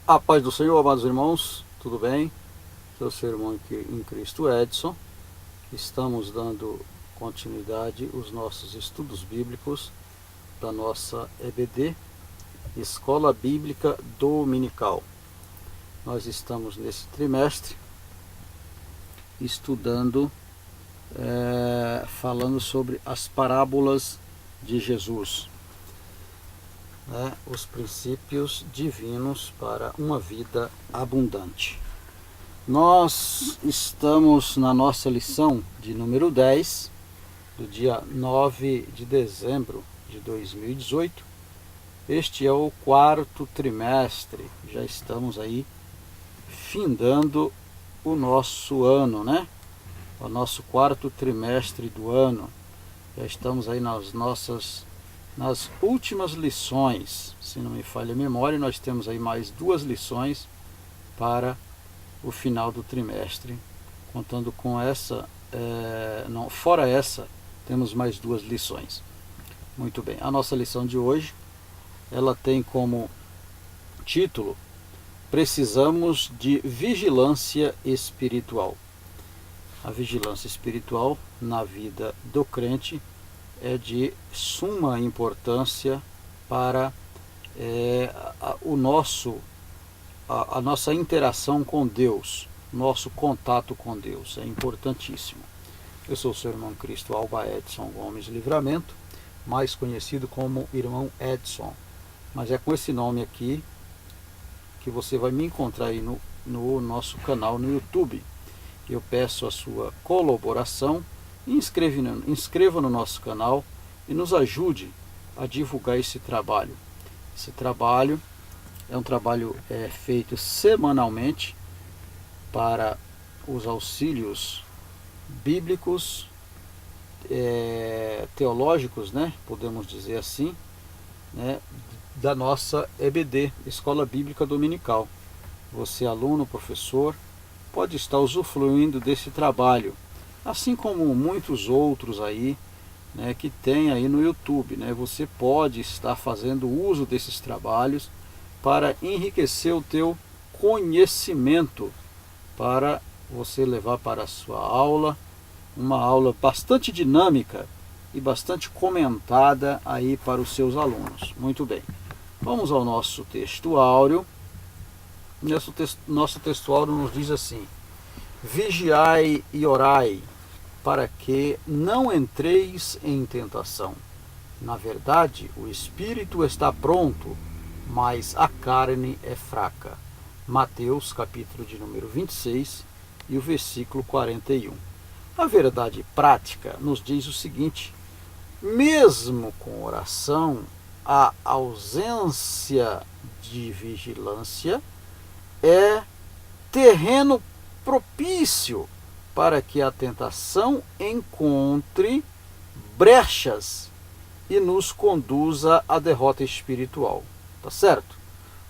A paz do Senhor, amados irmãos, tudo bem? Seu sermão em Cristo Edson. Estamos dando continuidade aos nossos estudos bíblicos da nossa EBD, Escola Bíblica Dominical. Nós estamos nesse trimestre estudando, falando sobre as parábolas de Jesus. Os princípios divinos para uma vida abundante. Nós estamos na nossa lição de número 10, do dia 9 de dezembro de 2018. Este é o quarto trimestre, já estamos aí findando o nosso ano, O nosso quarto trimestre do ano. Já estamos aí nas últimas lições, se não me falha a memória, nós temos aí mais 2 lições para o final do trimestre, contando com essa, fora essa, temos mais 2 lições. Muito bem, a nossa lição de hoje, ela tem como título, Precisamos de vigilância espiritual. A vigilância espiritual na vida do crente é de suma importância para a nossa interação com Deus, nosso contato com Deus, é importantíssimo. Eu sou o seu irmão Cristo Alba Edson Gomes Livramento, mais conhecido como irmão Edson, mas é com esse nome aqui que você vai me encontrar aí no nosso canal no YouTube. Eu peço a sua colaboração, inscreva no nosso canal e nos ajude a divulgar esse trabalho. Esse trabalho é um trabalho feito semanalmente para os auxílios bíblicos, teológicos, podemos dizer assim, da nossa EBD, Escola Bíblica Dominical. Você, aluno, professor, pode estar usufruindo desse trabalho, assim como muitos outros aí, que tem aí no YouTube. Você pode estar fazendo uso desses trabalhos para enriquecer o teu conhecimento, para você levar para a sua aula, uma aula bastante dinâmica e bastante comentada aí para os seus alunos. Muito bem, vamos ao nosso texto áureo. Nosso texto áureo nos diz assim: Vigiai e orai, para que não entreis em tentação. Na verdade, o espírito está pronto, mas a carne é fraca. Mateus, capítulo de número 26 e o versículo 41. A verdade prática nos diz o seguinte: mesmo com oração, a ausência de vigilância é terreno propício para que a tentação encontre brechas e nos conduza à derrota espiritual. Tá certo?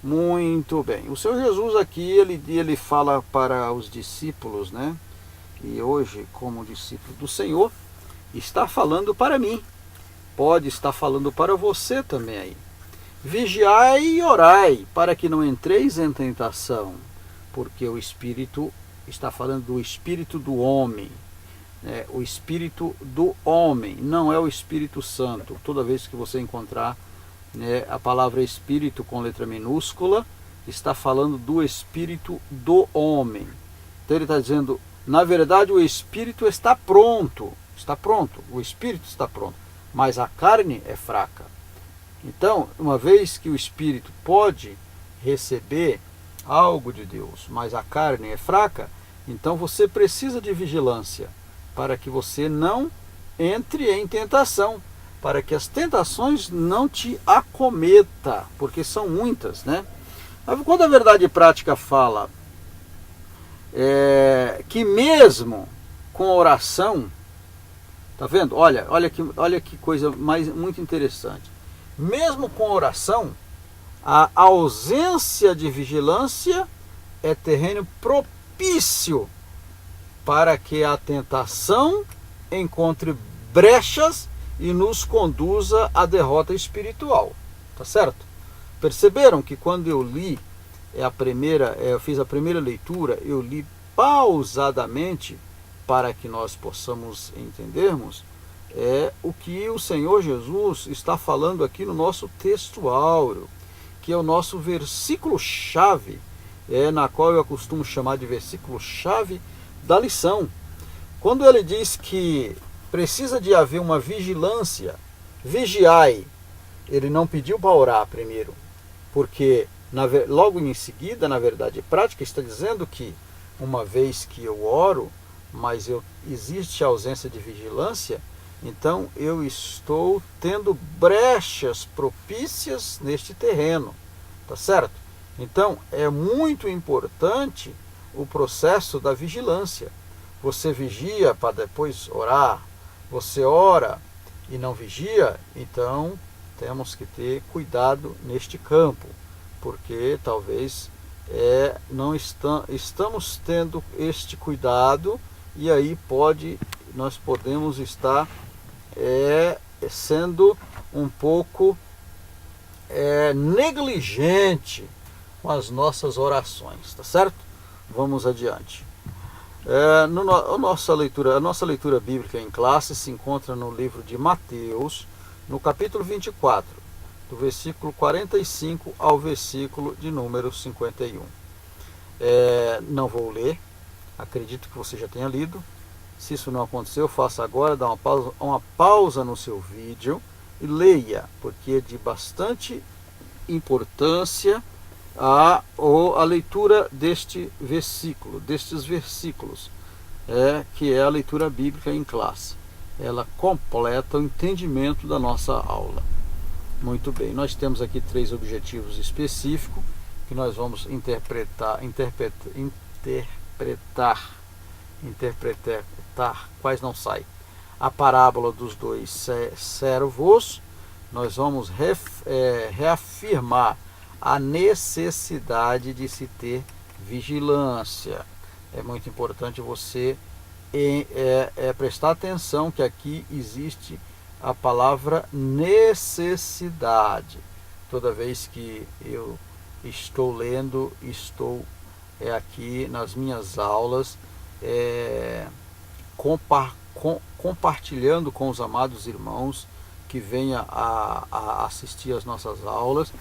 Muito bem. O Senhor Jesus aqui, ele fala para os discípulos, E hoje, como discípulo do Senhor, está falando para mim. Pode estar falando para você também aí. Vigiai e orai, para que não entreis em tentação, porque o Espírito está falando do Espírito do homem. O Espírito do homem, não é o Espírito Santo. Toda vez que você encontrar a palavra Espírito com letra minúscula, está falando do Espírito do homem. Então ele está dizendo, na verdade o Espírito está pronto, o Espírito está pronto, mas a carne é fraca. Então, uma vez que o Espírito pode receber algo de Deus, mas a carne é fraca, então você precisa de vigilância, para que você não entre em tentação, para que as tentações não te acometa, porque são muitas, Quando a verdade prática fala que mesmo com oração, tá vendo? Olha que coisa muito interessante. Mesmo com oração, a ausência de vigilância é terreno propício para que a tentação encontre brechas e nos conduza à derrota espiritual. Tá certo? Perceberam que quando eu li eu fiz a primeira leitura, eu li pausadamente para que nós possamos entendermos o que o Senhor Jesus está falando aqui no nosso texto áureo, que é o nosso versículo-chave, na qual eu costumo chamar de versículo-chave da lição. Quando ele diz que precisa de haver uma vigilância, vigiai, ele não pediu para orar primeiro, porque logo em seguida, na verdade prática, está dizendo que uma vez que eu oro, mas existe ausência de vigilância, então eu estou tendo brechas propícias neste terreno, tá certo? Então é muito importante o processo da vigilância. Você vigia para depois orar, você ora e não vigia, então temos que ter cuidado neste campo, porque talvez não estamos tendo este cuidado, e aí nós podemos estar sendo um pouco negligente com as nossas orações, tá certo? Vamos adiante. A nossa leitura bíblica em classe se encontra no livro de Mateus, no capítulo 24, do versículo 45 ao versículo de número 51. Não vou ler, acredito que você já tenha lido. Se isso não aconteceu, faça agora, dá uma pausa no seu vídeo e leia, porque é de bastante importância a leitura destes versículos, que é a leitura bíblica em classe. Ela completa o entendimento da nossa aula. Muito bem, nós temos aqui 3 objetivos específicos que nós vamos interpretar, quais não sai. A parábola dos 2 servos, nós vamos reafirmar a necessidade de se ter vigilância. É muito importante você prestar atenção que aqui existe a palavra necessidade. Toda vez que eu estou lendo, estou aqui nas minhas aulas compartilhando com os amados irmãos que venham a assistir às nossas aulas.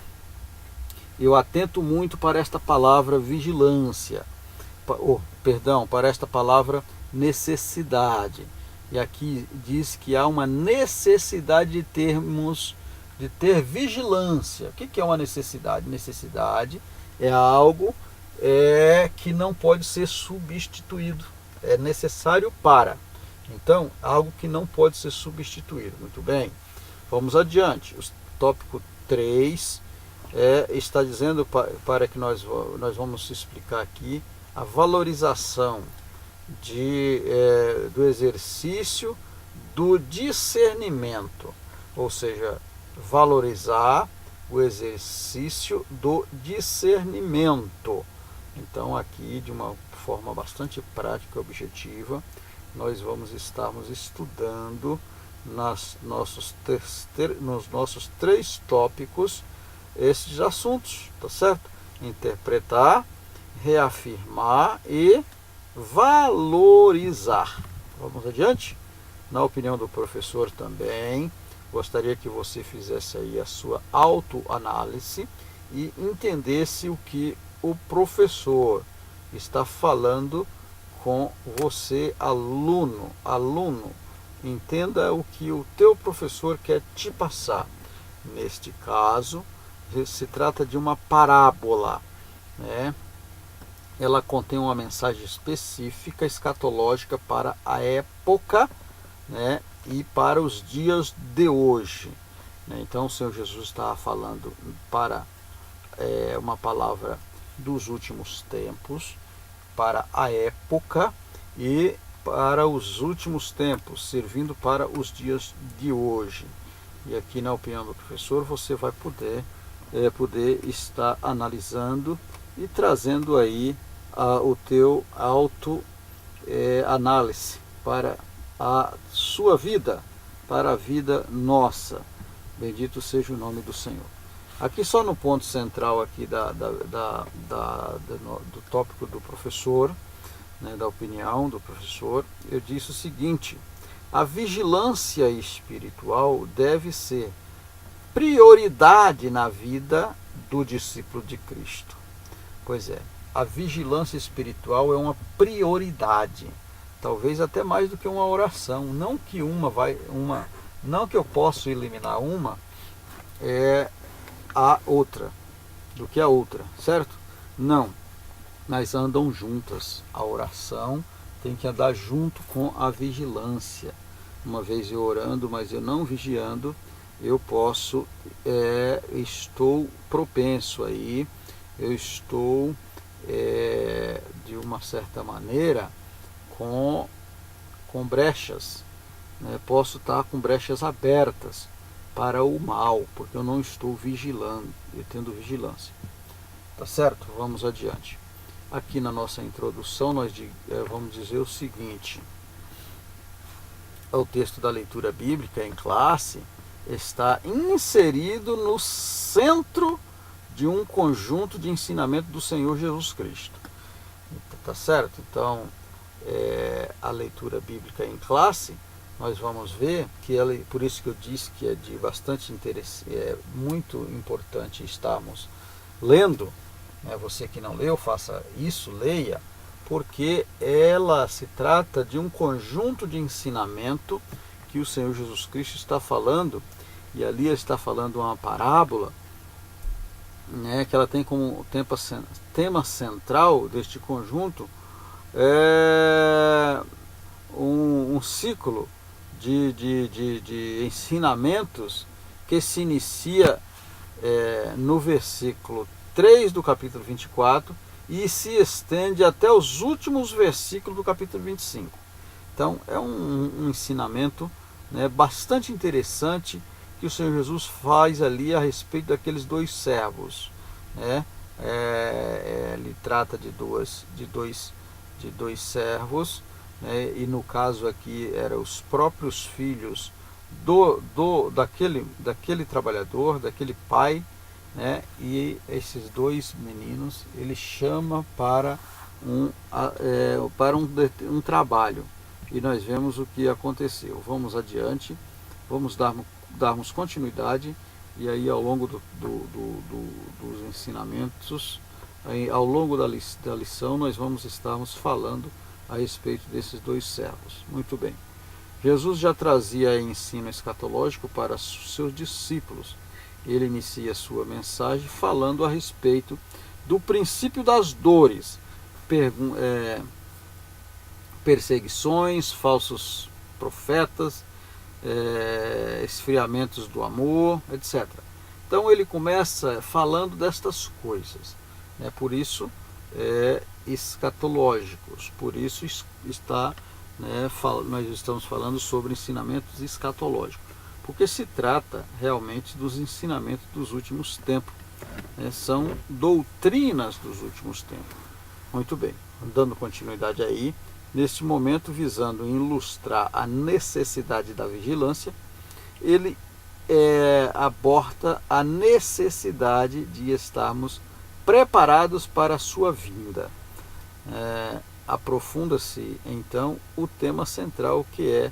Eu atento muito para esta palavra vigilância, para esta palavra necessidade. E aqui diz que há uma necessidade de ter vigilância. O que é uma necessidade? Necessidade é algo que não pode ser substituído. É necessário para. Então, algo que não pode ser substituído. Muito bem. Vamos adiante. O tópico 3 está dizendo para que nós vamos explicar aqui a valorização do exercício do discernimento, ou seja, valorizar o exercício do discernimento. Então aqui, de uma forma bastante prática e objetiva, nós vamos estarmos estudando nos nossos 3 tópicos esses assuntos, tá certo? Interpretar, reafirmar e valorizar. Vamos adiante? Na opinião do professor também, gostaria que você fizesse aí a sua autoanálise e entendesse o que o professor está falando com você, aluno. Entenda o que o teu professor quer te passar. Neste caso, se trata de uma parábola, né? Ela contém uma mensagem específica, escatológica para a época, né? E para os dias de hoje, né? Então o Senhor Jesus estava falando para uma palavra dos últimos tempos, para a época e para os últimos tempos, servindo para os dias de hoje. E aqui, na opinião do professor, você vai poder estar analisando e trazendo aí o teu autoanálise para a sua vida, para a vida nossa. Bendito seja o nome do Senhor. Aqui só no ponto central aqui do tópico do professor, né, da opinião do professor, eu disse o seguinte: a vigilância espiritual deve ser prioridade na vida do discípulo de Cristo. Pois é, a vigilância espiritual é uma prioridade, talvez até mais do que uma oração. Não que não que eu possa eliminar uma a outra, do que a outra, certo? Não, mas andam juntas. A oração tem que andar junto com a vigilância. Uma vez eu orando, mas eu não vigiando, eu posso, estou propenso aí, eu estou, de uma certa maneira, com brechas, né? Posso estar com brechas abertas para o mal, porque eu não estou vigilando, eu tendo vigilância. Tá certo? Vamos adiante. Aqui na nossa introdução nós vamos dizer o seguinte: o texto da leitura bíblica em classe está inserido no centro de um conjunto de ensinamento do Senhor Jesus Cristo. Tá certo? Então, a leitura bíblica em classe, nós vamos ver que ela, por isso que eu disse que é de bastante interesse, é muito importante estarmos lendo, né? Você que não leu, faça isso, leia, porque ela se trata de um conjunto de ensinamento que o Senhor Jesus Cristo está falando, e ali ele está falando uma parábola, né, que ela tem como tema central deste conjunto um ciclo de ensinamentos que se inicia no versículo 3 do capítulo 24 e se estende até os últimos versículos do capítulo 25. Então é um ensinamento, né, bastante interessante que o Senhor Jesus faz ali a respeito daqueles dois servos, né? Ele trata de dois servos, né? E no caso aqui eram os próprios filhos daquele trabalhador, daquele pai, né? E esses dois meninos ele chama para um trabalho, e nós vemos o que aconteceu. Vamos adiante, vamos darmos continuidade, e aí ao longo dos ensinamentos, ao longo da lição, nós vamos estarmos falando a respeito desses dois servos. Muito bem. Jesus já trazia ensino escatológico para seus discípulos. Ele inicia sua mensagem falando a respeito do princípio das dores, perseguições, falsos profetas, esfriamentos do amor, etc. Então ele começa falando destas coisas, né? Por isso escatológicos, por isso está, né, nós estamos falando sobre ensinamentos escatológicos, porque se trata realmente dos ensinamentos dos últimos tempos, né? São doutrinas dos últimos tempos. Muito bem, dando continuidade aí, neste momento, visando ilustrar a necessidade da vigilância, ele aborda a necessidade de estarmos preparados para a sua vinda. Aprofunda-se então o tema central, que é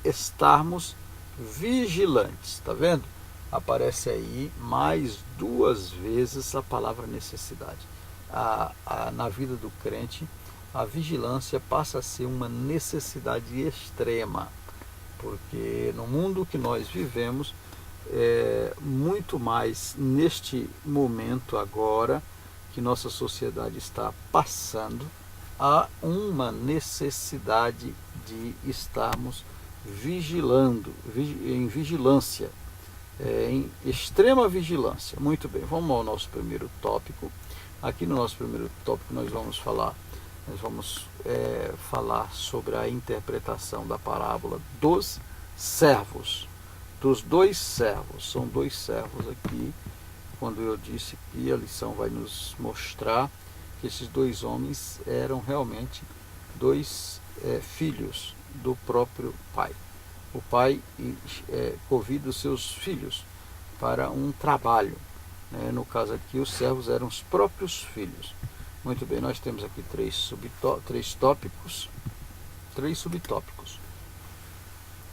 estarmos vigilantes. Está vendo? Aparece aí mais duas vezes a palavra necessidade. Na vida do crente, a vigilância passa a ser uma necessidade extrema, porque no mundo que nós vivemos, muito mais neste momento agora que nossa sociedade está passando, há uma necessidade de estarmos vigilando, em vigilância, em extrema vigilância. Muito bem, vamos ao nosso primeiro tópico. Aqui no nosso primeiro tópico nós vamos falar sobre a interpretação da parábola dos servos, dos dois servos. São dois servos aqui, quando eu disse que a lição vai nos mostrar que esses dois homens eram realmente dois filhos do próprio pai. O pai convida os seus filhos para um trabalho. Né? No caso aqui, os servos eram os próprios filhos. Muito bem, nós temos aqui três subtópicos.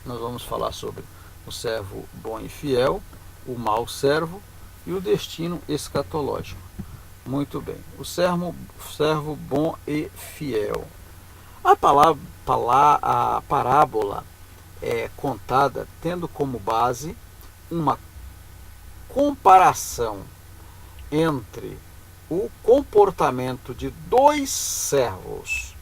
Nós vamos falar sobre o servo bom e fiel, o mau servo e o destino escatológico. Muito bem, o servo bom e fiel. A parábola é contada tendo como base uma comparação entre o comportamento de dois servos.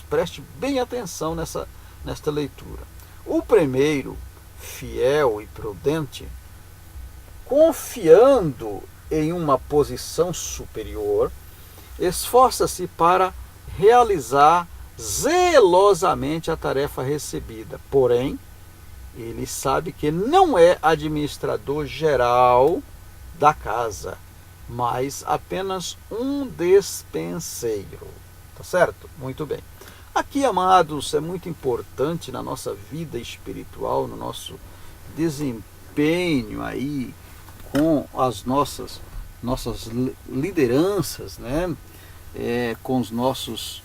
Preste bem atenção nesta leitura. O primeiro, fiel e prudente, confiando em uma posição superior, esforça-se para realizar zelosamente a tarefa recebida. Porém, ele sabe que não é administrador geral da casa, mas apenas um despenseiro. Tá certo? Muito bem. Aqui, amados, é muito importante na nossa vida espiritual, no nosso desempenho aí com as nossas lideranças, né? Com os nossos,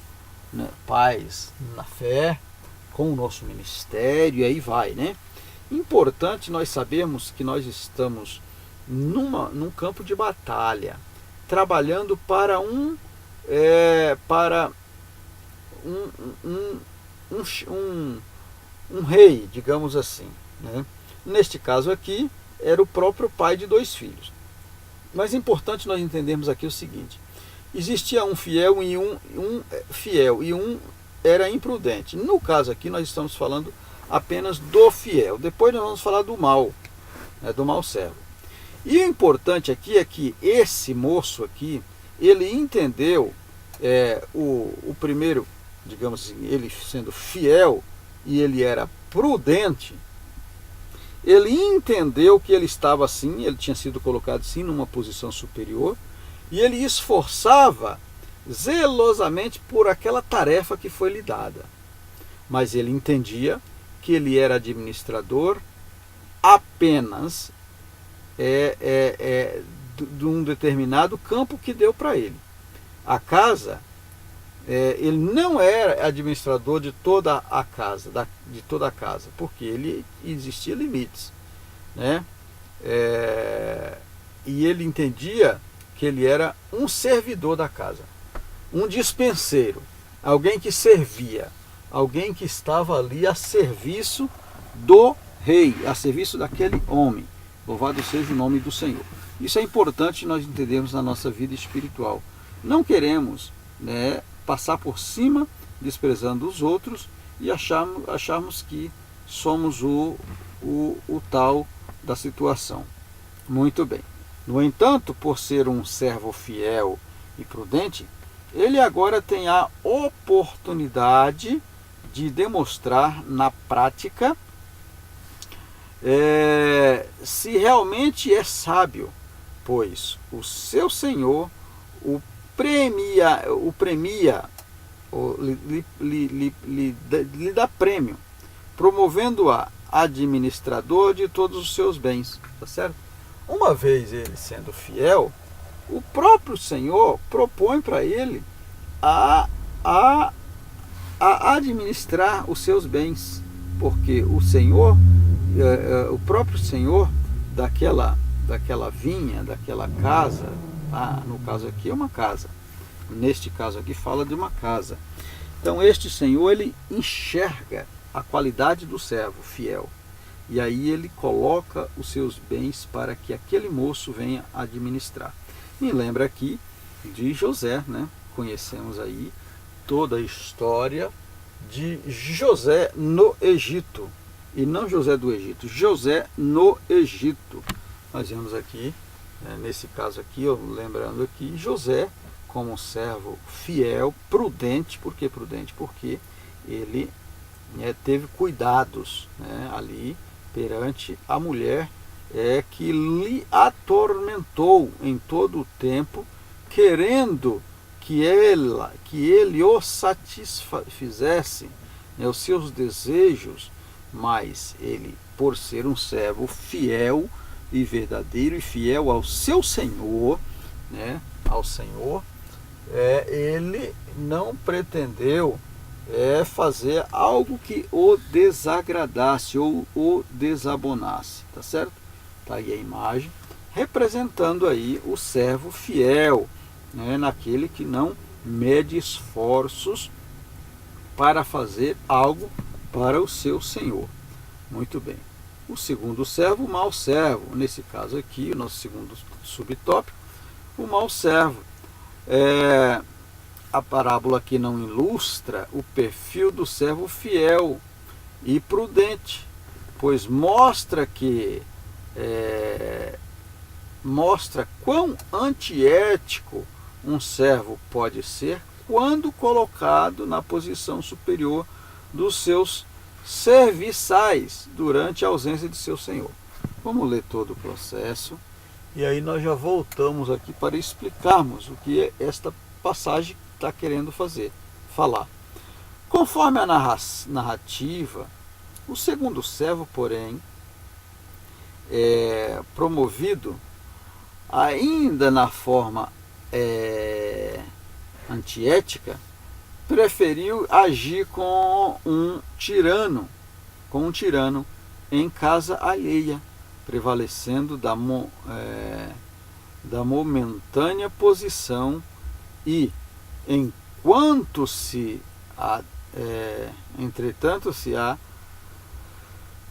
né, pais na fé, com o nosso ministério, e aí vai, né? Importante nós sabermos que nós estamos num campo de batalha, trabalhando para um rei, digamos assim, né? Neste caso aqui, era o próprio pai de dois filhos. Mas é importante nós entendermos aqui o seguinte: existia um fiel e um era imprudente. No caso aqui, nós estamos falando apenas do fiel. Depois nós vamos falar do mal, né, do mau servo. E o importante aqui é que esse moço aqui, ele entendeu o primeiro, digamos assim, ele sendo fiel e ele era prudente, ele entendeu que ele estava assim, ele tinha sido colocado assim numa posição superior, e ele esforçava zelosamente por aquela tarefa que foi lhe dada. Mas ele entendia que ele era administrador apenas de um determinado campo que deu para ele. A casa, ele não era administrador de toda a casa, porque ele existia limites, né? E ele entendia que ele era um servidor da casa, um dispenseiro, alguém que servia, alguém que estava ali a serviço do rei, a serviço daquele homem. Louvado seja o nome do Senhor. Isso é importante nós entendermos na nossa vida espiritual. Não queremos, né, passar por cima, desprezando os outros e acharmos que somos o tal da situação. Muito bem. No entanto, por ser um servo fiel e prudente, ele agora tem a oportunidade de demonstrar na prática se realmente é sábio, pois o seu Senhor lhe dá prêmio, promovendo-a administrador de todos os seus bens, tá certo? Uma vez ele sendo fiel, o próprio Senhor propõe para ele a administrar os seus bens, porque o Senhor, o próprio Senhor daquela vinha, daquela casa, no caso aqui é uma casa, neste caso aqui fala de uma casa. Então este Senhor, ele enxerga a qualidade do servo fiel, e aí ele coloca os seus bens para que aquele moço venha administrar. Me lembra aqui de José, né? Conhecemos aí toda a história de José no Egito, e não José do Egito, José no Egito. Nós vemos aqui, nesse caso aqui, lembrando aqui, José como um servo fiel, prudente. Por que prudente? Porque ele teve cuidados, né, ali perante a mulher que lhe atormentou em todo o tempo, querendo que ele o satisfizesse, né, os seus desejos, mas ele, por ser um servo fiel, e verdadeiro e fiel ao seu Senhor, né, ao Senhor, ele não pretendeu fazer algo que o desagradasse ou o desabonasse, tá certo? Tá aí a imagem, representando aí o servo fiel, né, naquele que não mede esforços para fazer algo para o seu Senhor. Muito bem. O segundo servo, o mau servo. Nesse caso aqui, o nosso segundo subtópico, o mau servo. A parábola aqui não ilustra o perfil do servo fiel e prudente, pois mostra quão antiético um servo pode ser quando colocado na posição superior dos seus serviçais durante a ausência de seu senhor. Vamos ler todo o processo e aí nós já voltamos aqui para explicarmos o que esta passagem está querendo falar. Conforme a narrativa, o segundo servo, porém, promovido ainda na forma antiética, preferiu agir com um tirano em casa alheia, prevalecendo da momentânea posição e, entretanto se a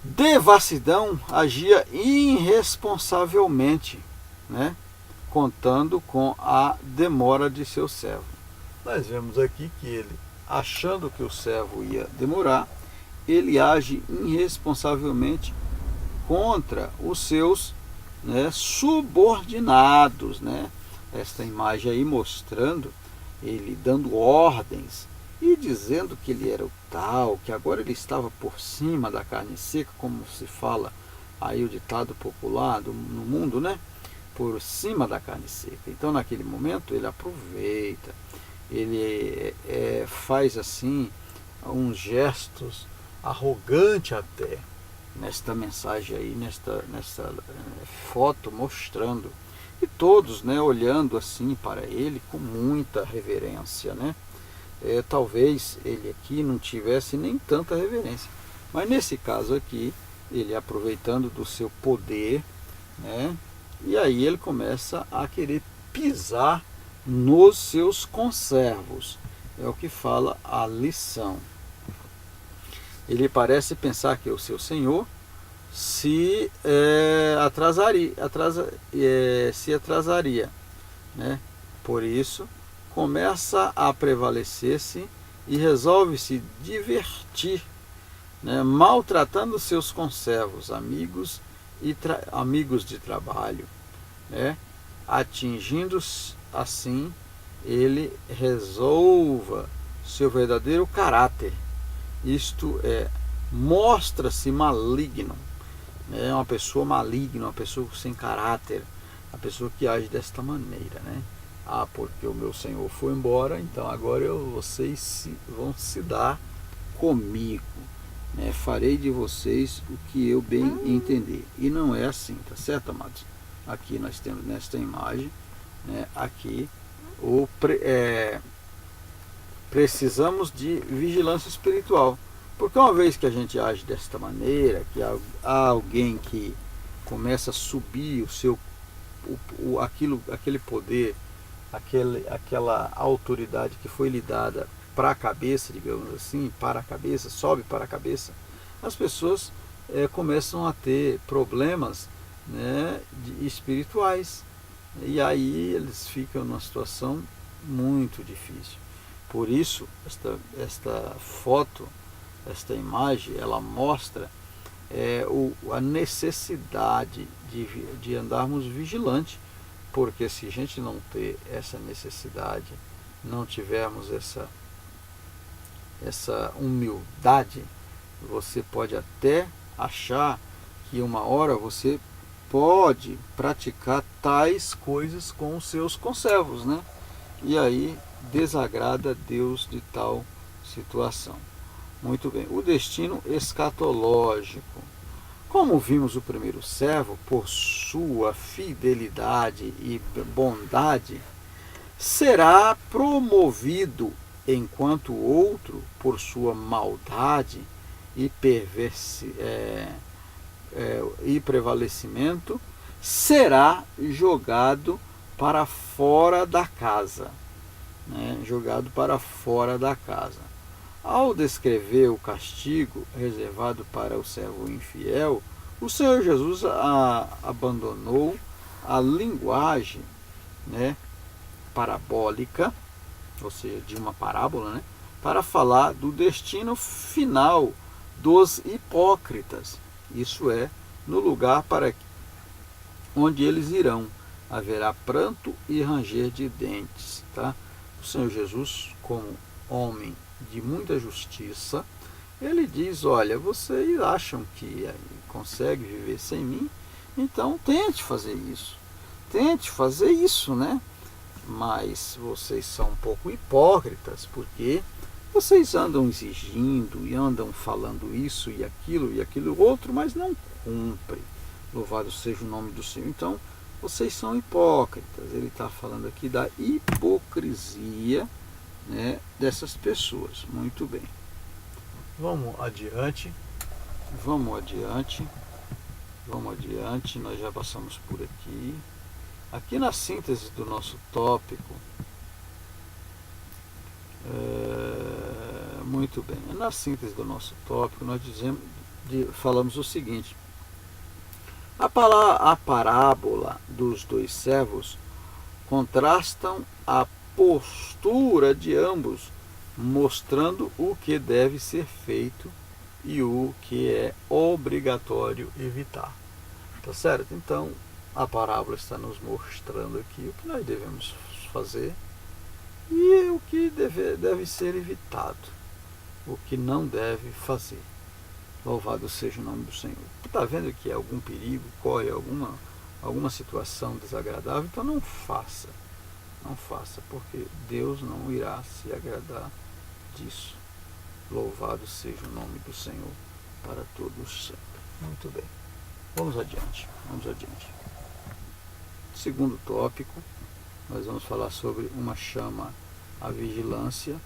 devassidão agia irresponsavelmente, né, contando com a demora de seu servo. Nós vemos aqui que ele, achando que o servo ia demorar, ele age irresponsavelmente contra os seus, né, subordinados, né? Esta imagem aí mostrando ele dando ordens e dizendo que ele era o tal, que agora ele estava por cima da carne seca, como se fala aí o ditado popular no mundo, né? Por cima da carne seca. Então naquele momento ele aproveita, ele faz assim uns gestos arrogantes até nesta mensagem aí, nesta foto mostrando, e todos, né, olhando assim para ele com muita reverência, né? Talvez ele aqui não tivesse nem tanta reverência, mas nesse caso aqui ele aproveitando do seu poder, né? E aí ele começa a querer pisar nos seus conservos. É o que fala a lição. Ele parece pensar que o seu senhor se atrasaria, né? Por isso começa a prevalecer-se e resolve se divertir, né, maltratando seus conservos, amigos de trabalho, né, atingindo assim ele resolva seu verdadeiro caráter. Isto mostra-se maligno, né, uma pessoa maligna, uma pessoa sem caráter, a pessoa que age desta maneira, né? Porque o meu senhor foi embora, então agora vocês vão se dar comigo, né? Farei de vocês o que eu bem entender. E não é assim, tá certo, amados? Aqui nós temos nesta imagem, né, aqui precisamos de vigilância espiritual, porque uma vez que a gente age desta maneira, que há alguém que começa a subir aquele poder, aquela autoridade que foi lhe dada para a cabeça, digamos assim, sobe para a cabeça, as pessoas começam a ter problemas, né, espirituais, e aí eles ficam numa situação muito difícil. Por isso, esta foto, esta imagem, ela mostra a necessidade de andarmos vigilantes, porque se a gente não ter essa necessidade, não tivermos essa humildade, você pode até achar que uma hora você pode praticar tais coisas com os seus conservos, né? E aí desagrada a Deus de tal situação. Muito bem, o destino escatológico. Como vimos, o primeiro servo, por sua fidelidade e bondade, será promovido, enquanto o outro, por sua maldade e e prevalecimento, será jogado para fora da casa. Né? Jogado para fora da casa. Ao descrever o castigo reservado para o servo infiel, o Senhor Jesus abandonou a linguagem, né, parabólica, ou seja, de uma parábola, né, para falar do destino final dos hipócritas. Isso é, no lugar para onde eles irão. Haverá pranto e ranger de dentes. Tá? O Senhor Jesus, como homem de muita justiça, ele diz: olha, vocês acham que conseguem viver sem mim? Então tente fazer isso, né? Mas vocês são um pouco hipócritas, porque vocês andam exigindo e andam falando isso e aquilo outro, mas não cumprem. Louvado seja o nome do Senhor. Então, vocês são hipócritas. Ele está falando aqui da hipocrisia, né, dessas pessoas. Muito bem. Vamos adiante. Nós já passamos por aqui. Aqui na síntese do nosso tópico, muito bem. Na síntese do nosso tópico, nós falamos o seguinte: a parábola dos dois servos contrastam a postura de ambos, mostrando o que deve ser feito e o que é obrigatório evitar. Tá certo? Então, a parábola está nos mostrando aqui o que nós devemos fazer e o que deve ser evitado, o que não deve fazer. Louvado seja o nome do Senhor. Está vendo que algum perigo, corre alguma situação desagradável, então não faça. Não faça, porque Deus não irá se agradar disso. Louvado seja o nome do Senhor para todos sempre. Muito bem. Vamos adiante. Segundo tópico, nós vamos falar sobre uma chama à vigilância.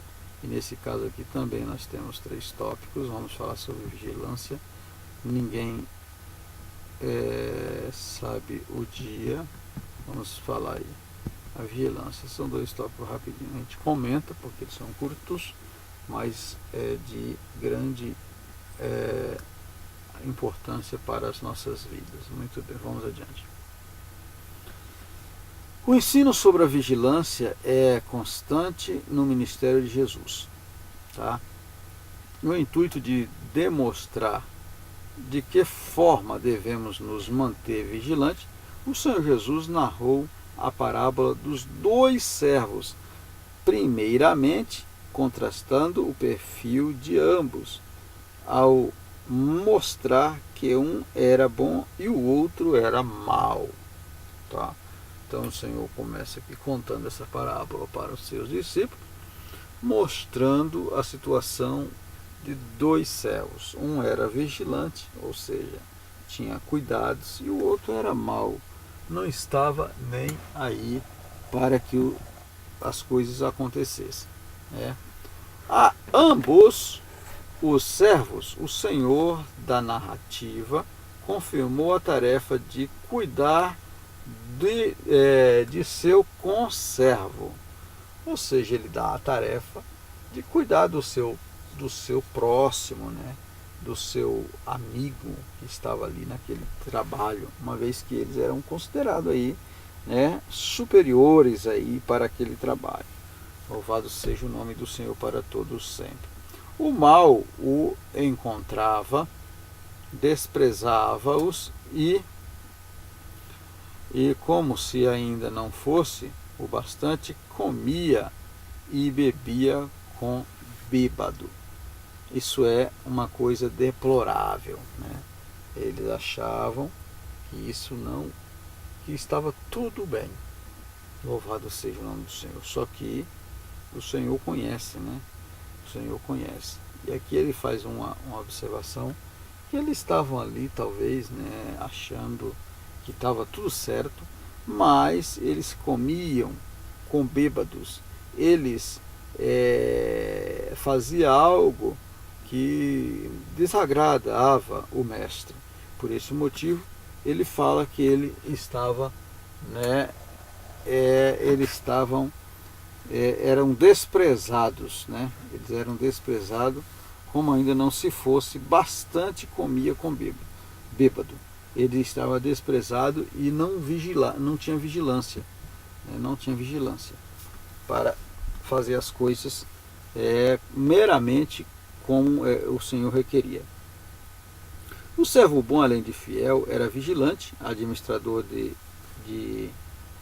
E nesse caso aqui também nós temos 3 tópicos. Vamos falar sobre vigilância. Ninguém sabe o dia. Vamos falar aí. A vigilância. São 2 tópicos rapidinho. A gente comenta porque eles são curtos, mas de grande importância para as nossas vidas. Muito bem, vamos adiante. O ensino sobre a vigilância é constante no ministério de Jesus, tá? No intuito de demonstrar de que forma devemos nos manter vigilantes, o Senhor Jesus narrou a parábola dos 2 servos, primeiramente contrastando o perfil de ambos, ao mostrar que um era bom e o outro era mau, tá? Então o Senhor começa aqui contando essa parábola para os seus discípulos, mostrando a situação de 2 servos. Um era vigilante, ou seja, tinha cuidados, e o outro era mau, não estava nem aí para que as coisas acontecessem. Né? A ambos os servos, o Senhor da narrativa confirmou a tarefa de cuidar de seu conservo, ou seja, ele dá a tarefa de cuidar do seu próximo, né? Do seu amigo que estava ali naquele trabalho, uma vez que eles eram considerados aí, né, superiores aí para aquele trabalho. Louvado seja o nome do Senhor para todos sempre. O mal o encontrava, desprezava-os e como se ainda não fosse o bastante, comia e bebia com bêbado. Isso é uma coisa deplorável, né? Eles achavam que que estava tudo bem. Louvado seja o nome do Senhor. Só que o Senhor conhece, né? O Senhor conhece. E aqui ele faz uma observação que eles estavam ali, talvez, né, achando que estava tudo certo, mas eles comiam com bêbados, eles faziam algo que desagradava o mestre. Por esse motivo, ele fala que ele estava, né, eles estavam, eram desprezados, né? Eles eram desprezados, como ainda não se fosse, bastante comia com bêbado. Ele estava desprezado e não tinha vigilância, né? Não tinha vigilância para fazer as coisas meramente como o Senhor requeria. O servo bom, além de fiel, era vigilante, administrador de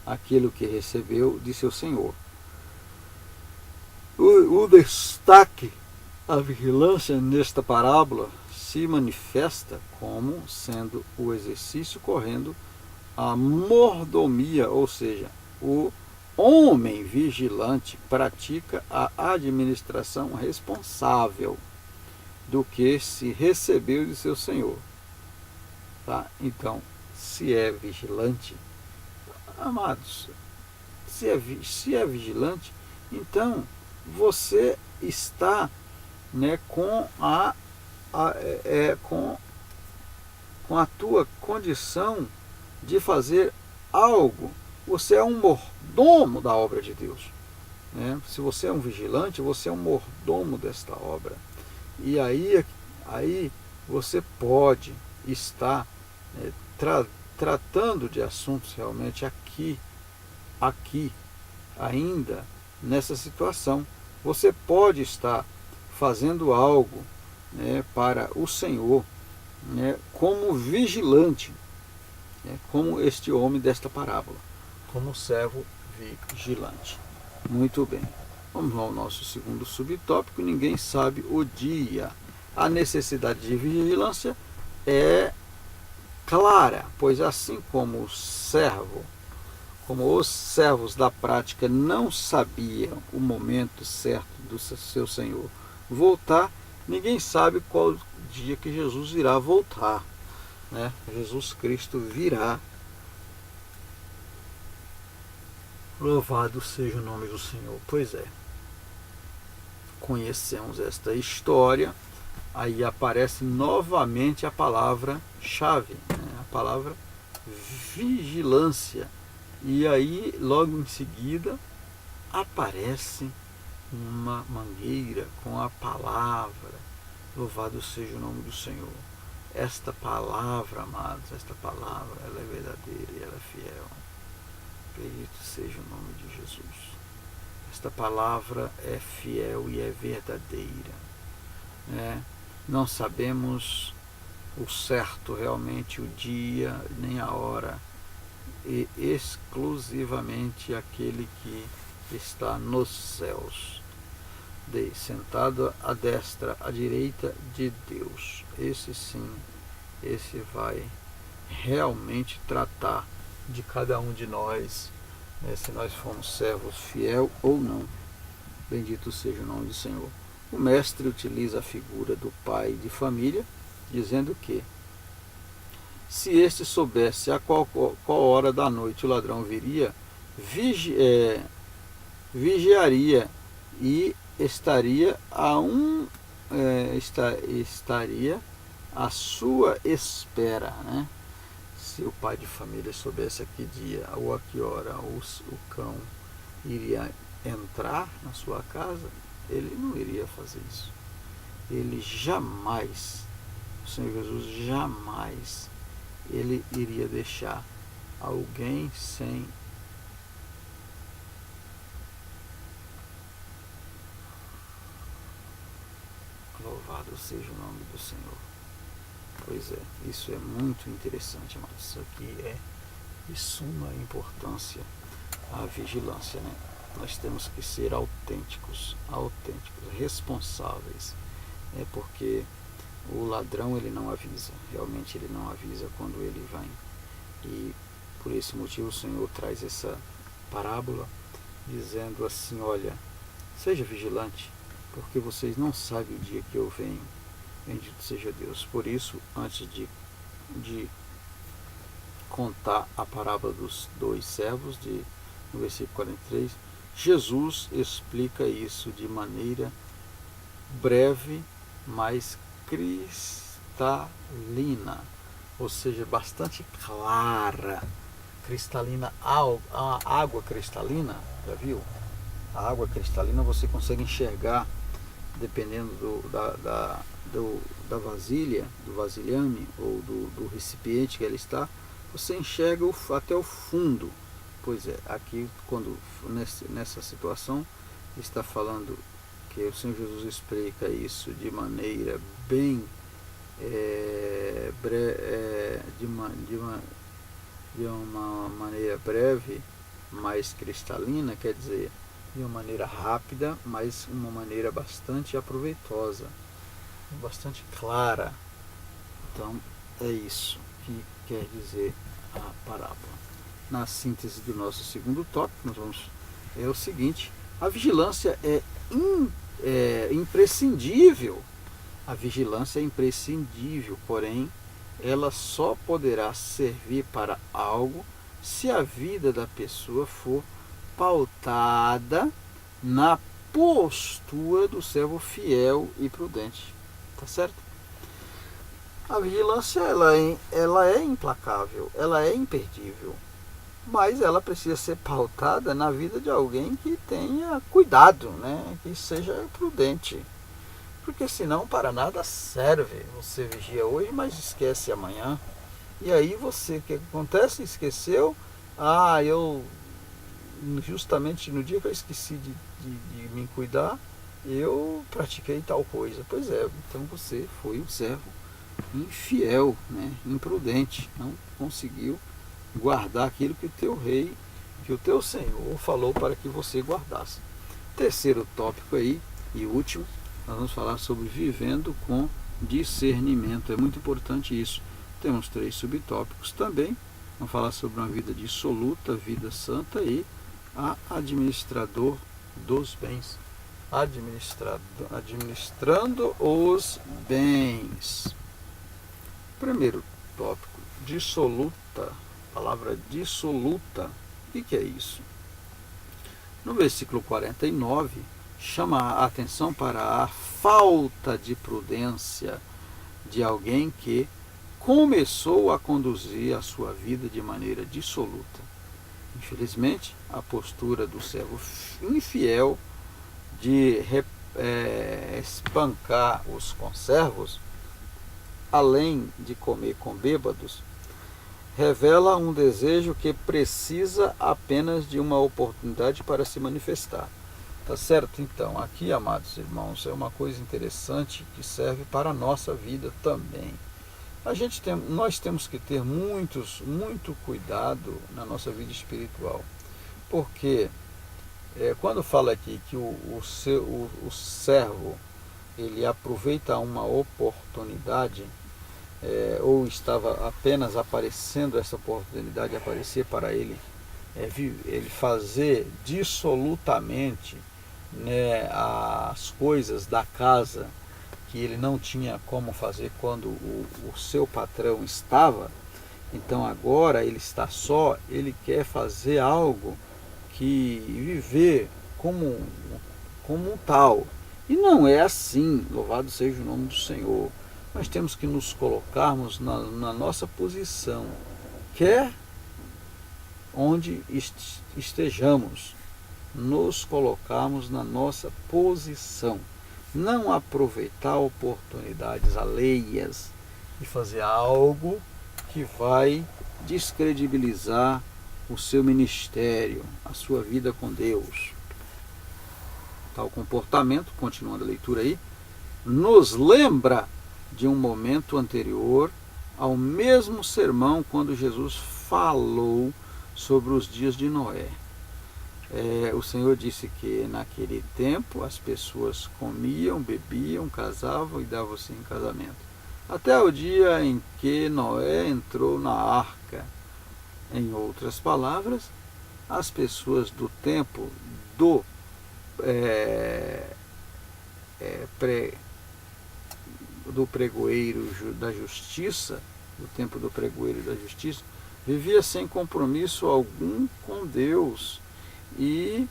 aquilo que recebeu de seu senhor. O destaque, a vigilância nesta parábola se manifesta como sendo o exercício correndo a mordomia, ou seja, o homem vigilante pratica a administração responsável do que se recebeu de seu senhor. Tá? Então, se é vigilante, amados, se é vigilante, então você está, né, com a tua condição de fazer algo. Você é um mordomo da obra de Deus, né? Se você é um vigilante, você é um mordomo desta obra. E aí você pode estar, né, tratando de assuntos realmente aqui ainda nessa situação. Você pode estar fazendo algo, né, para o Senhor, né, como vigilante, né, como este homem desta parábola, como servo vigilante. Muito bem. Vamos ao nosso segundo subtópico. Ninguém sabe o dia. A necessidade de vigilância é clara, pois assim como os servos da prática não sabiam o momento certo do seu Senhor voltar, ninguém sabe qual dia que Jesus irá voltar, né? Jesus Cristo virá. Louvado seja o nome do Senhor. Pois é, conhecemos esta história, aí aparece novamente a palavra-chave, né? A palavra vigilância. E aí, logo em seguida, aparece uma mangueira com a palavra. Louvado seja o nome do Senhor. Esta palavra, amados, esta palavra, ela é verdadeira e ela é fiel. Bendito seja o nome de Jesus. Esta palavra é fiel e é verdadeira, né? Não sabemos o certo realmente, o dia nem a hora, e exclusivamente aquele que está nos céus, sentado à destra, à direita de Deus. Esse sim, esse vai realmente tratar de cada um de nós, né, se nós formos servos fiel ou não. Bendito seja o nome do Senhor. O mestre utiliza a figura do pai de família, dizendo que se este soubesse a qual hora da noite o ladrão viria, vigiaria e estaria estaria à sua espera, né? Se o pai de família soubesse a que dia ou a que hora o cão iria entrar na sua casa, ele não iria fazer isso. Ele jamais, o Senhor Jesus jamais, ele iria deixar alguém sem louvado seja o nome do Senhor. Pois é, isso é muito interessante, mas isso aqui é de suma importância, a vigilância, né? Nós temos que ser autênticos, responsáveis, porque o ladrão ele não avisa, realmente ele não avisa quando ele vai. E por esse motivo o Senhor traz essa parábola dizendo assim: olha, seja vigilante, porque vocês não sabem o dia que eu venho. Bendito seja Deus. Por isso, antes de contar a parábola dos dois servos, no versículo 43, Jesus explica isso de maneira breve, mas cristalina, ou seja, bastante clara. Cristalina, a água cristalina, já viu? A água cristalina você consegue enxergar, dependendo da vasilha, do vasilhame ou do recipiente que ela está, você enxerga até o fundo. Pois é, aqui nessa situação está falando que o Senhor Jesus explica isso de maneira bem de uma maneira breve, mais cristalina, quer dizer, de uma maneira rápida, mas uma maneira bastante aproveitosa, bastante clara. Então é isso que quer dizer a parábola. Na síntese do nosso segundo tópico, é o seguinte: a vigilância é imprescindível. A vigilância é imprescindível, porém, ela só poderá servir para algo se a vida da pessoa for pautada na postura do servo fiel e prudente. Tá certo? A vigilância ela é implacável, ela é imperdível, mas ela precisa ser pautada na vida de alguém que tenha cuidado, né? Que seja prudente. Porque senão para nada serve. Você vigia hoje, mas esquece amanhã. E aí você, o que acontece? Esqueceu. Eu justamente no dia que eu esqueci de me cuidar, eu pratiquei tal coisa. Pois é, então você foi um servo infiel, né? Imprudente. Não conseguiu guardar aquilo que o teu rei, que o teu Senhor falou para que você guardasse. Terceiro tópico aí, e último, nós vamos falar sobre vivendo com discernimento. É muito importante isso. Temos 3 subtópicos também. Vamos falar sobre uma vida dissoluta, vida santa e administrador dos bens. Administrando os bens. Primeiro tópico, dissoluta. Palavra dissoluta. O que é isso? No versículo 49, chama a atenção para a falta de prudência de alguém que começou a conduzir a sua vida de maneira dissoluta. Infelizmente, a postura do servo infiel de espancar os conservos, além de comer com bêbados, revela um desejo que precisa apenas de uma oportunidade para se manifestar. Tá certo? Então, aqui, amados irmãos, é uma coisa interessante que serve para a nossa vida também. Nós temos que ter muito cuidado na nossa vida espiritual, porque quando fala aqui que o servo ele aproveita uma oportunidade, ou estava apenas aparecendo essa oportunidade aparecer para ele, ele fazer dissolutamente, né, as coisas da casa que ele não tinha como fazer quando o seu patrão estava. Então agora ele está só, ele quer fazer algo que viver como um tal. E não é assim, louvado seja o nome do Senhor. Nós temos que nos colocarmos na nossa posição, quer onde estejamos, nos colocarmos na nossa posição. Não aproveitar oportunidades alheias e fazer algo que vai descredibilizar o seu ministério, a sua vida com Deus. Tal comportamento, continuando a leitura aí, nos lembra de um momento anterior ao mesmo sermão quando Jesus falou sobre os dias de Noé. O Senhor disse que naquele tempo as pessoas comiam, bebiam, casavam e davam-se em casamento, até o dia em que Noé entrou na arca. Em outras palavras, as pessoas do tempo do pregoeiro da justiça, do tempo do pregoeiro da justiça, vivia sem compromisso algum com Deus e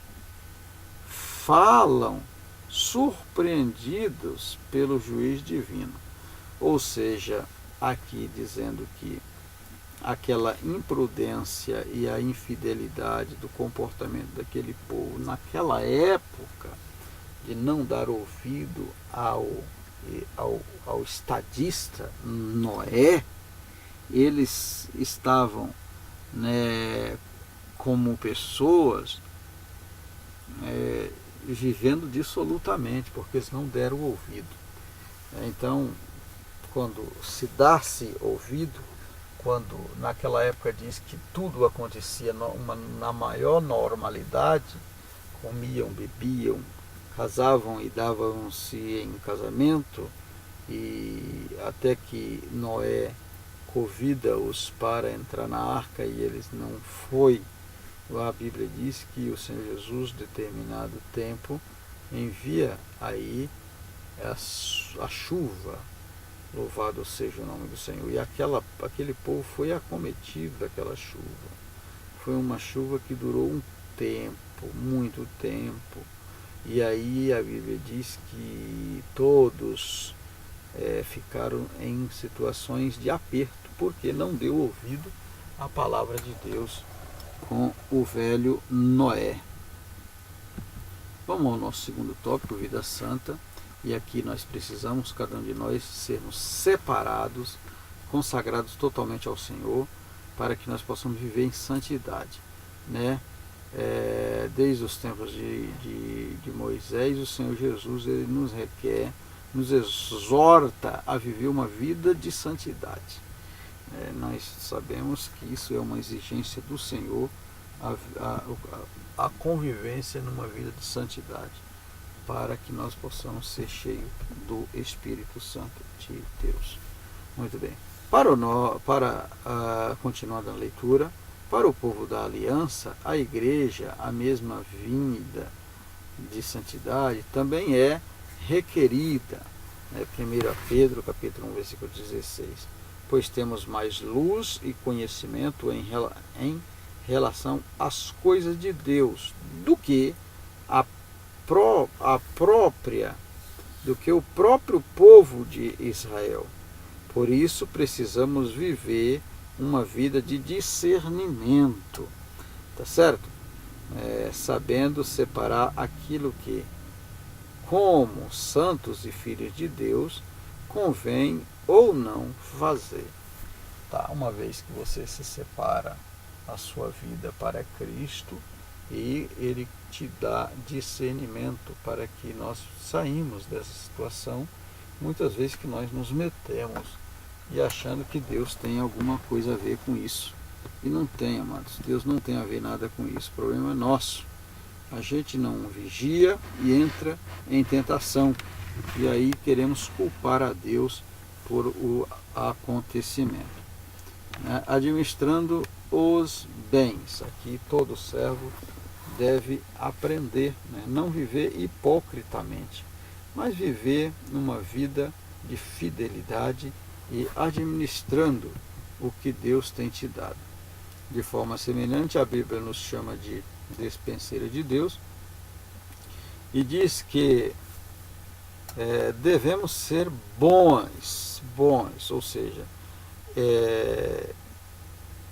falam surpreendidos pelo juiz divino. Ou seja, aqui dizendo que aquela imprudência e a infidelidade do comportamento daquele povo naquela época, de não dar ouvido ao estadista Noé, eles estavam, né, como pessoas vivendo dissolutamente, porque eles não deram ouvido. Então, quando se dá-se ouvido, quando naquela época diz que tudo acontecia na maior normalidade, comiam, bebiam, casavam e davam-se em casamento, e até que Noé convida-os para entrar na arca e eles não foi. A Bíblia diz que o Senhor Jesus, determinado tempo, envia aí a chuva. Louvado seja o nome do Senhor. E aquele povo foi acometido daquela chuva. Foi uma chuva que durou um tempo, muito tempo. E aí a Bíblia diz que todos ficaram em situações de aperto, porque não deu ouvido à palavra de Deus com o velho Noé. Vamos ao nosso segundo tópico, vida santa. E aqui nós precisamos, cada um de nós, sermos separados, consagrados totalmente ao Senhor, para que nós possamos viver em santidade, né? Desde os tempos de Moisés, o Senhor Jesus, ele nos requer, nos exorta a viver uma vida de santidade. Nós sabemos que isso é uma exigência do Senhor, a convivência numa vida de santidade, para que nós possamos ser cheios do Espírito Santo de Deus. Muito bem. Continuando a leitura, para o povo da aliança, a igreja, a mesma vinda de santidade, também é requerida. 1 Pedro, capítulo 1, versículo 16. Pois temos mais luz e conhecimento em relação às coisas de Deus do que o próprio povo de Israel. Por isso precisamos viver uma vida de discernimento, tá certo? Sabendo separar aquilo que, como santos e filhos de Deus, convém ou não fazer. Tá? Uma vez que você se separa a sua vida para Cristo, e Ele te dá discernimento para que nós saímos dessa situação, muitas vezes que nós nos metemos e achando que Deus tem alguma coisa a ver com isso. E não tem, amados. Deus não tem a ver nada com isso. O problema é nosso. A gente não vigia e entra em tentação. E aí queremos culpar a Deus por o acontecimento. Administrando os bens. Aqui todo servo deve aprender, não viver hipocritamente, mas viver numa vida de fidelidade e administrando o que Deus tem te dado. De forma semelhante, a Bíblia nos chama de despenseiro de Deus e diz que devemos ser bons, ou seja,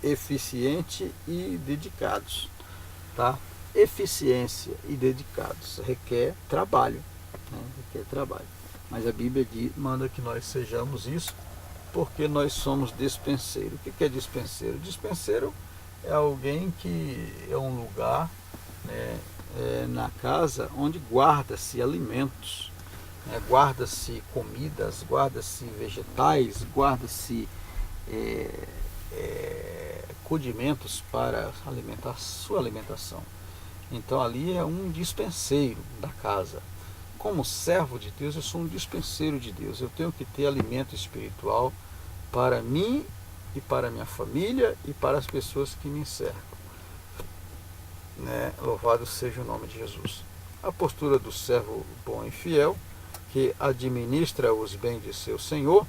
eficientes e dedicados, tá? Eficiência e dedicados requer trabalho, requer trabalho. Mas a Bíblia manda que nós sejamos isso, porque nós somos dispenseiro. O que é dispenseiro? Dispenseiro é alguém que é um lugar, na casa onde guarda-se alimentos, guarda-se comidas, guarda-se vegetais, guarda-se condimentos para sua alimentação. Então ali é um dispenseiro da casa. Como servo de Deus, eu sou um dispenseiro de Deus. Eu tenho que ter alimento espiritual para mim e para minha família e para as pessoas que me cercam. Louvado seja o nome de Jesus. A postura do servo bom e fiel que administra os bens de seu senhor,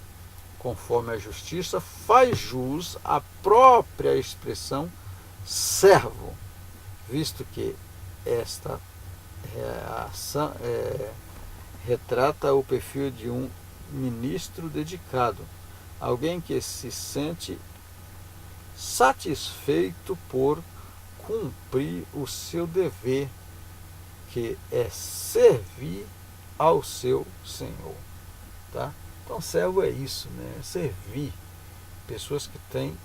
conforme a justiça, faz jus à própria expressão servo, visto que esta retrata o perfil de um ministro dedicado, alguém que se sente satisfeito por cumprir o seu dever, que é servir ao seu Senhor. Tá? Então, servo é isso, né? Servir. Pessoas que têm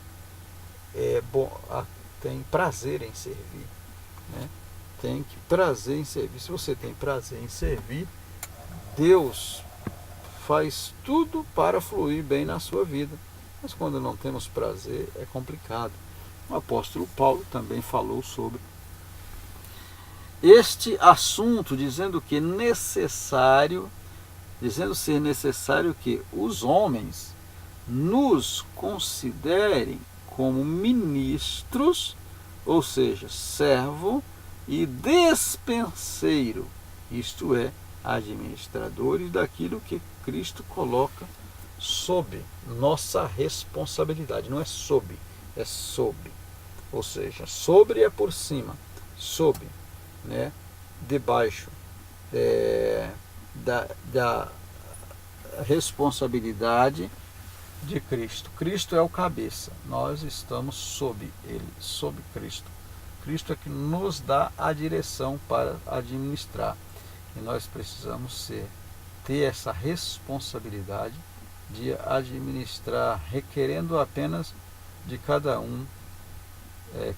prazer em servir. Né? Tem prazer em servir. Se você tem prazer em servir, Deus faz tudo para fluir bem na sua vida. Mas quando não temos prazer, é complicado. O apóstolo Paulo também falou sobre este assunto, dizendo ser necessário que os homens nos considerem como ministros, ou seja, servo e despenseiro, isto é, administradores daquilo que Cristo coloca sob nossa responsabilidade. Não é sob, é sob. Ou seja, sobre é por cima, sob, né, debaixo da responsabilidade de Cristo. Cristo é o cabeça, nós estamos sob ele, sob Cristo. Cristo é que nos dá a direção para administrar. E nós precisamos ter essa responsabilidade de administrar, requerendo apenas de cada um,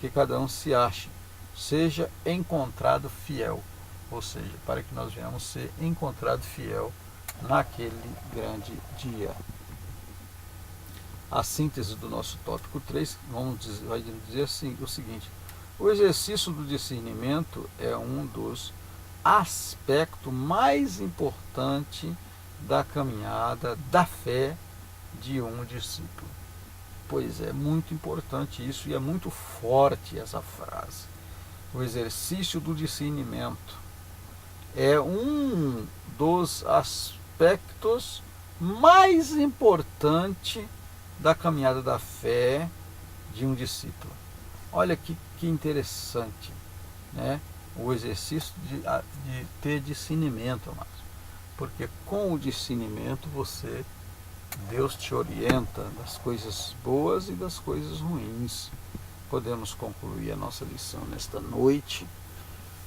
que cada um se ache, seja encontrado fiel, ou seja, para que nós venhamos ser encontrado fiel naquele grande dia. A síntese do nosso tópico 3 vai dizer assim, o seguinte: o exercício do discernimento é um dos aspectos mais importantes da caminhada da fé de um discípulo. Pois é, muito importante isso, e é muito forte essa frase. O exercício do discernimento é um dos aspectos mais importantes da caminhada da fé de um discípulo. Olha que interessante, né? O exercício de ter discernimento, amados. Porque com o discernimento Deus te orienta das coisas boas e das coisas ruins. Podemos concluir a nossa lição nesta noite,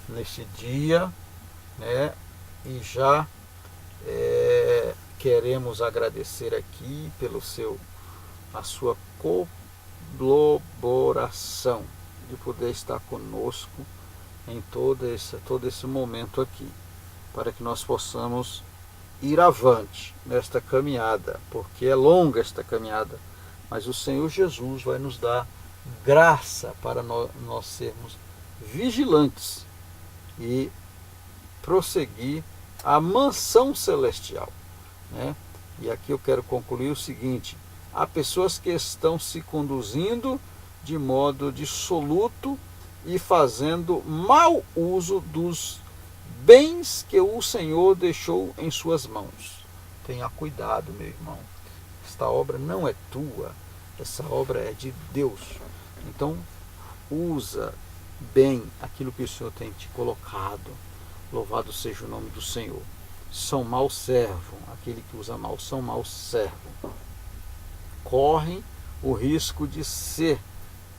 neste dia, né? E já queremos agradecer aqui a sua colaboração, de poder estar conosco em todo esse momento aqui, para que nós possamos ir avante nesta caminhada, porque é longa esta caminhada, mas o Senhor Jesus vai nos dar graça para nós sermos vigilantes e prosseguir a mansão celestial, né? E aqui eu quero concluir o seguinte: há pessoas que estão se conduzindo de modo dissoluto e fazendo mau uso dos bens que o Senhor deixou em suas mãos. Tenha cuidado, meu irmão. Esta obra não é tua, essa obra é de Deus. Então, usa bem aquilo que o Senhor tem te colocado. Louvado seja o nome do Senhor. São mau servo, aquele que usa mal, são mau servo. Correm o risco de ser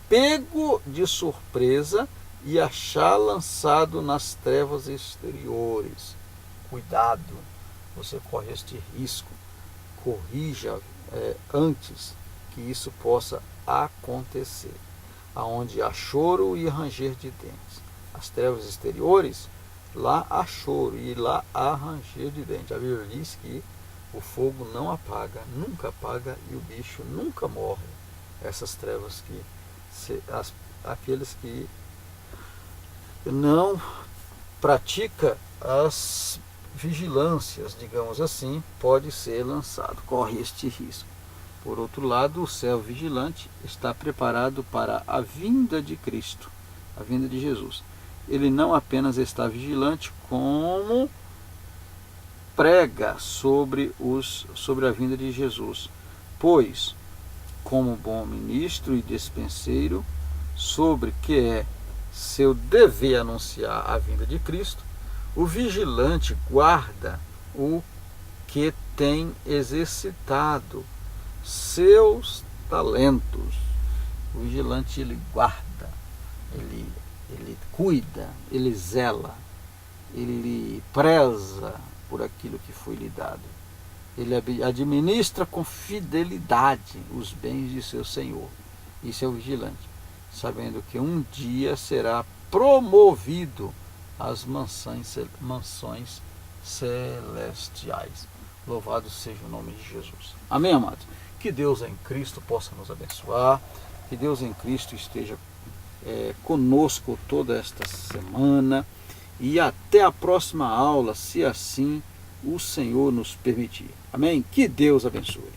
pego de surpresa e achar lançado nas trevas exteriores. Cuidado, você corre este risco. Corrija antes que isso possa acontecer. Aonde há choro e ranger de dentes. As trevas exteriores, lá há choro e lá há ranger de dentes. A Bíblia diz que o fogo não apaga, nunca apaga, e o bicho nunca morre. Essas trevas aqueles que não pratica as vigilâncias, digamos assim, pode ser lançado, corre este risco. Por outro lado, o servo vigilante está preparado para a vinda de Cristo, a vinda de Jesus. Ele não apenas está vigilante, como prega sobre a vinda de Jesus, pois, como bom ministro e despenseiro, sobre que é seu dever anunciar a vinda de Cristo, o vigilante guarda o que tem exercitado seus talentos. O vigilante, ele guarda, ele cuida, ele zela, ele preza por aquilo que foi lhe dado. Ele administra com fidelidade os bens de seu Senhor. Isso é o vigilante, sabendo que um dia será promovido às mansões celestiais. Louvado seja o nome de Jesus. Amém, amados? Que Deus em Cristo possa nos abençoar, que Deus em Cristo esteja conosco toda esta semana, e até a próxima aula, se assim o Senhor nos permitir. Amém? Que Deus abençoe.